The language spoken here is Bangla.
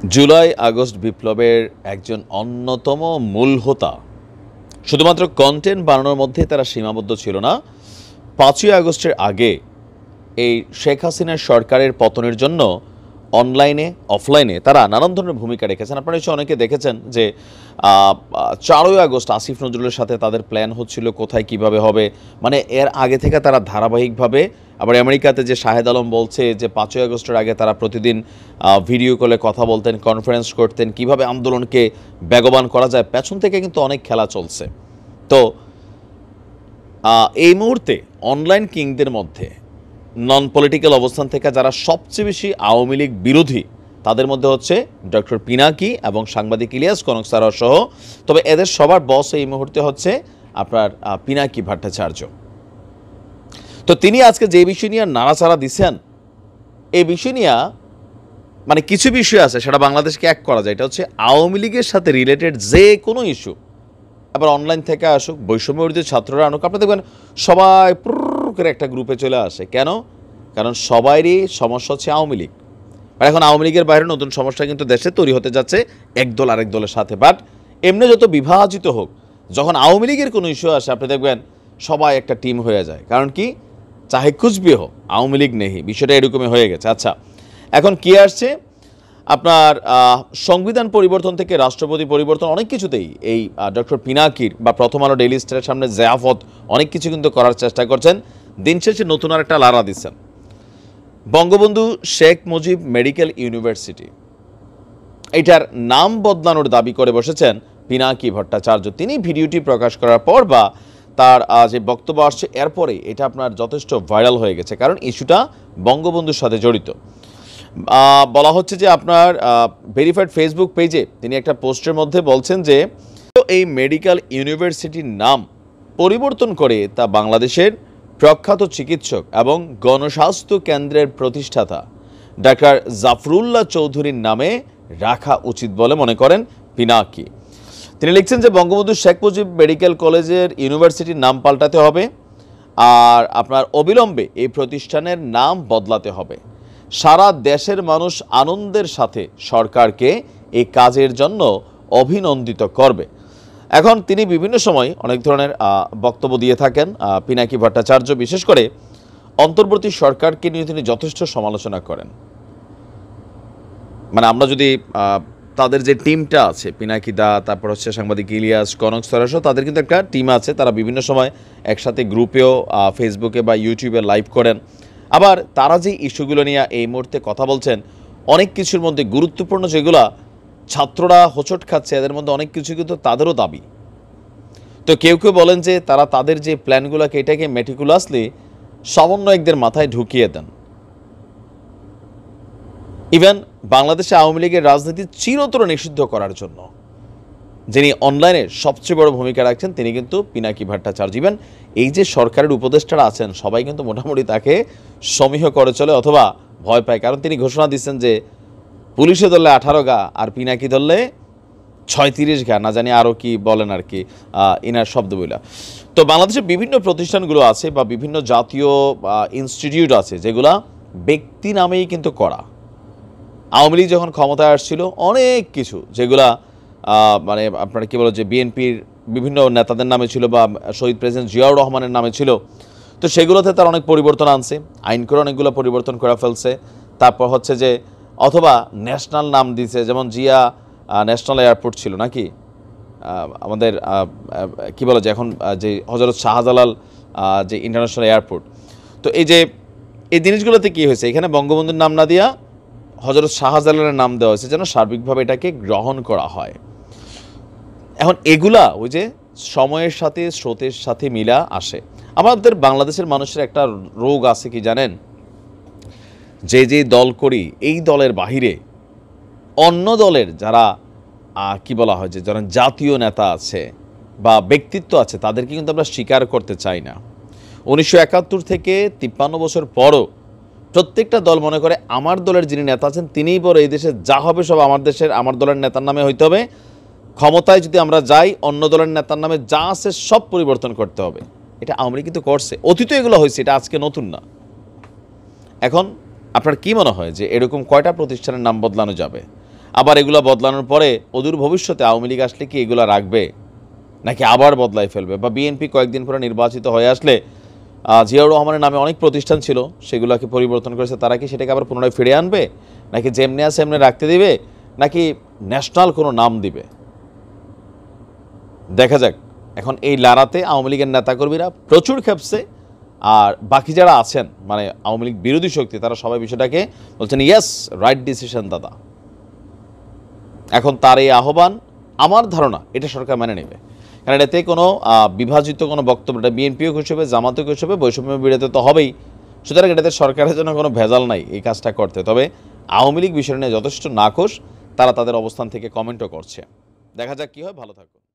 জুলাই আগস্ট বিপ্লবের একজন অন্যতম মূল হোতা শুধুমাত্র কন্টেন্ট বানানোর মধ্যে তারা সীমাবদ্ধ ছিল না। ৫ই আগস্টের আগে এই শেখ হাসিনার সরকারের পতনের জন্য অনলাইনে অফলাইনে তারা নানান ধরনের ভূমিকা রেখেছেন। আপনারা নিশ্চয়ই অনেকে দেখেছেন যে ৪ই আগস্ট আসিফ নজরুলের সাথে তাদের প্ল্যান হচ্ছিল কোথায় কিভাবে হবে, মানে এর আগে থেকে তারা ধারাবাহিকভাবে। আবার আমেরিকাতে যে শাহেদ আলম বলছে যে ৫ই আগস্টের আগে তারা প্রতিদিন ভিডিও কলে কথা বলতেন, কনফারেন্স করতেন, কিভাবে আন্দোলনকে বেগবান করা যায়, পেছন থেকে কিন্তু অনেক খেলা চলছে। তো এই মুহূর্তে অনলাইন কিংদের মধ্যে নন পলিটিক্যাল অবস্থান থেকে যারা সবচেয়ে বেশি আওয়ামী লীগ বিরোধী তাদের মধ্যে হচ্ছে ডক্টর পিনাকি এবং সাংবাদিক ইলিয়াস কনক সারা সহ। তবে এদের সবার বস এই মুহূর্তে হচ্ছে আপনার পিনাকি ভট্টাচার্য। তো তিনি আজকে যে বিষয় নিয়ে নাড়াচাড়া দিচ্ছেন, এই বিষয় নিয়ে মানে কিছু বিষয় আছে সেটা বাংলাদেশকে এক করা যায়। এটা হচ্ছে আওয়ামী লীগের সাথে রিলেটেড যে কোনো ইস্যু, আবার অনলাইন থেকে আসুক, বৈষম্য বিরোধী ছাত্ররা আনুক, আপনি দেখবেন সবাই করে একটা গ্রুপে চলে আসে। কেন? কারণ সবারই সমস্যা হচ্ছে আওয়ামী লীগ। আর এখন আওয়ামী লীগের বাইরে নতুন সমস্যা কিন্তু দেশে তৈরি হতে যাচ্ছে এক দল আরেক দলের সাথে। বাট এমনি যত বিভাজিত হোক, যখন আওয়ামী লীগের কোনো ইস্যু আসে আপনি দেখবেন সবাই একটা টিম হয়ে যায়। কারণ কি, চাহে কুছ ভি হোক আওয়ামী লীগ নেই, বিষয়টা এরকমই হয়ে গেছে। আচ্ছা, এখন কি আসছে আপনার সংবিধান পরিবর্তন থেকে রাষ্ট্রপতি পরিবর্তন, অনেক কিছুতেই এই ডক্টর পিনাকির বা প্রথম আলো ডেইলি স্টারের সামনে জিয়াফত অনেক কিছু কিন্তু করার চেষ্টা করছেন। দিন শেষে নতুন আর একটা লারা দিচ্ছেন। বঙ্গবন্ধু শেখ মুজিব মেডিকেল ইউনিভার্সিটি, এটার নাম বদলানোর দাবি করে বসেছেন পিনাকি ভট্টাচার্য। তিনি ভিডিওটি প্রকাশ করার পর বা তার যে বক্তব্য আসছে এরপরে এটা আপনার যথেষ্ট ভাইরাল হয়ে গেছে, কারণ ইস্যুটা বঙ্গবন্ধুর সাথে জড়িত। বলা হচ্ছে যে আপনার ভেরিফাইড ফেসবুক পেজে তিনি একটা পোস্টের মধ্যে বলছেন যে এই মেডিকেল ইউনিভার্সিটির নাম পরিবর্তন করে তা বাংলাদেশের প্রখ্যাত চিকিৎসক এবং গণস্বাস্থ্য কেন্দ্রের প্রতিষ্ঠাতা ডাক্তার জাফরুল্লাহ চৌধুরীর নামে রাখা উচিত বলে মনে করেন পিনাকি। তিনি লিখছেন যে বঙ্গবন্ধু শেখ মুজিব মেডিকেল কলেজের ইউনিভার্সিটির নাম পাল্টাতে হবে আর আপনার অবিলম্বে এই প্রতিষ্ঠানের নাম বদলাতে হবে। সারা দেশের মানুষ আনন্দের সাথে সরকারকে এই কাজের জন্য অভিনন্দিত করবে। এখন তিনি বিভিন্ন সময় অনেক ধরনের বক্তব্য দিয়ে থাকেন পিনাকি ভট্টাচার্য, বিশেষ করে অন্তর্বর্তী সরকারকে নিয়ে তিনি যথেষ্ট সমালোচনা করেন। মানে আমরা যদি তাদের যে টিমটা আছে পিনাকি দা, তারপর হচ্ছে সাংবাদিক ইলিয়াস কনক সরাস, তাদের কিন্তু একটা টিম আছে, তারা বিভিন্ন সময় একসাথে গ্রুপেও ফেসবুকে বা ইউটিউবে লাইভ করেন। আবার তারা যে ইস্যুগুলো নিয়ে এই মুহূর্তে কথা বলছেন, অনেক কিছুর মধ্যে গুরুত্বপূর্ণ যেগুলো ছাত্ররা হোঁচট খাচ্ছে, এদের মধ্যে অনেক কিছু কিন্তু তাদেরও দাবি। তো কেউ কেউ বলেন যে তারা তাদের যে প্ল্যানগুলোকে এটাকে মেটিকুলাসলি সমন্বয়কদের মাথায় ঢুকিয়ে দেন। ইভেন বাংলাদেশে আওয়ামী লীগের রাজনীতি চিরতরে নিষিদ্ধ করার জন্য যিনি অনলাইনে সবচেয়ে বড় ভূমিকা রাখছেন তিনি কিন্তু পিনাকি ভট্টাচার্য। ইভেন এই যে সরকারের উপদেষ্টারা আছেন সবাই কিন্তু মোটামুটি তাকে সমীহ করে চলে অথবা ভয় পায়, কারণ তিনি ঘোষণা দিচ্ছেন যে পুলিশে ধরলে 18 গা আর পিনাকি ধরলে 36 গা, না জানি আরও কি বলেন আর কি ইনার শব্দ বইলা। তো বাংলাদেশের বিভিন্ন প্রতিষ্ঠানগুলো আছে বা বিভিন্ন জাতীয় ইনস্টিটিউট আছে যেগুলা ব্যক্তি নামেই কিন্তু করা। আওয়ামী লীগ যখন ক্ষমতায় আসছিল অনেক কিছু যেগুলা মানে আপনারা কী বলো যে বিএনপির বিভিন্ন নেতাদের নামে ছিল বা শহীদ প্রেসিডেন্ট জিয়াউর রহমানের নামে ছিল, তো সেগুলোতে তার অনেক পরিবর্তন আনছে, আইন করে অনেকগুলো পরিবর্তন করে ফেলছে। তারপর হচ্ছে যে অথবা ন্যাশনাল নাম দিছে, যেমন জিয়া ন্যাশনাল এয়ারপোর্ট ছিল নাকি আমাদের কি বলে যে এখন যে হযরত শাহজালাল যে ইন্টারন্যাশনাল এয়ারপোর্ট। তো এই যে এই জিনিসগুলোতে কী হয়েছে, এখানে বঙ্গবন্ধুর নাম না দিয়া হযরত শাহজালালের নাম দেওয়া হয়েছে যেন সার্বিকভাবে এটাকে গ্রহণ করা হয়। এখন এগুলা ওই যে সময়ের সাথে স্রোতের সাথে মিলা আসে। আমাদের বাংলাদেশের মানুষের একটা রোগ আছে কি জানেন, যে যে দল করি এই দলের বাহিরে অন্য দলের যারা কি বলা হয় যে যারা জাতীয় নেতা আছে বা ব্যক্তিত্ব আছে তাদেরকে কিন্তু আমরা স্বীকার করতে চাই না। 1971 থেকে 53 বছর পরও প্রত্যেকটা দল মনে করে আমার দলের যিনি নেতা আছেন তিনিই বড়, এই দেশে যা হবে সব আমার দলের নেতার নামে হইতে হবে, ক্ষমতায় যদি আমরা যাই অন্য দলের নেতার নামে যা আছে সব পরিবর্তন করতে হবে। এটা আওয়ামী লীগ কিন্তু করছে, অতীত এগুলো হয়েছে, এটা আজকে নতুন না। এখন আপনার কি মনে হয় যে এরকম কয়টা প্রতিষ্ঠানের নাম বদলানো যাবে? আবার এগুলো বদলানোর পরে অদূর ভবিষ্যতে আওয়ামী লীগ আসলে কি এগুলো রাখবে, নাকি আবার বদলাই ফেলবে? বা বিএনপি কয়েকদিন পরে নির্বাচিত হয়ে আসলে জিয়াউর রহমানের নামে অনেক প্রতিষ্ঠান ছিল, সেগুলোকে পরিবর্তন করেছে, তারা কি সেটাকে আবার পুনরায় ফিরে আনবে, নাকি যেমনি আছে এমনি রাখতে দিবে, নাকি ন্যাশনাল কোনো নাম দিবে? দেখা যাক। এখন এই লড়াতে আওয়ামী লীগের নেতাকর্মীরা প্রচুর খেপছে, আর বাকি যারা আছেন মানে আওয়ামী লীগ বিরোধী শক্তি, তারা সবাই বিষয়টাকে বলছেন ইয়েস, রাইট ডিসিশন দাদা। এখন তার এই আহ্বান, আমার ধারণা এটা সরকার মেনে নেবে, কারণ এতে কোনো বিভাজিত কোনো বক্তব্যটা বিএনপিও খুশি হবে, জামাতও খুশি হবে, বৈষম্য বিরোধী তো হবেই। সুতরাং এটাতে সরকারের জন্য কোনো ভেজাল নাই এই কাজটা করতে। তবে আওয়ামী লীগ বিষয় নিয়ে যথেষ্ট নাখোশ, তারা তাদের অবস্থান থেকে কমেন্টও করছে। দেখা যাক কী হয়। ভালো থাকুন।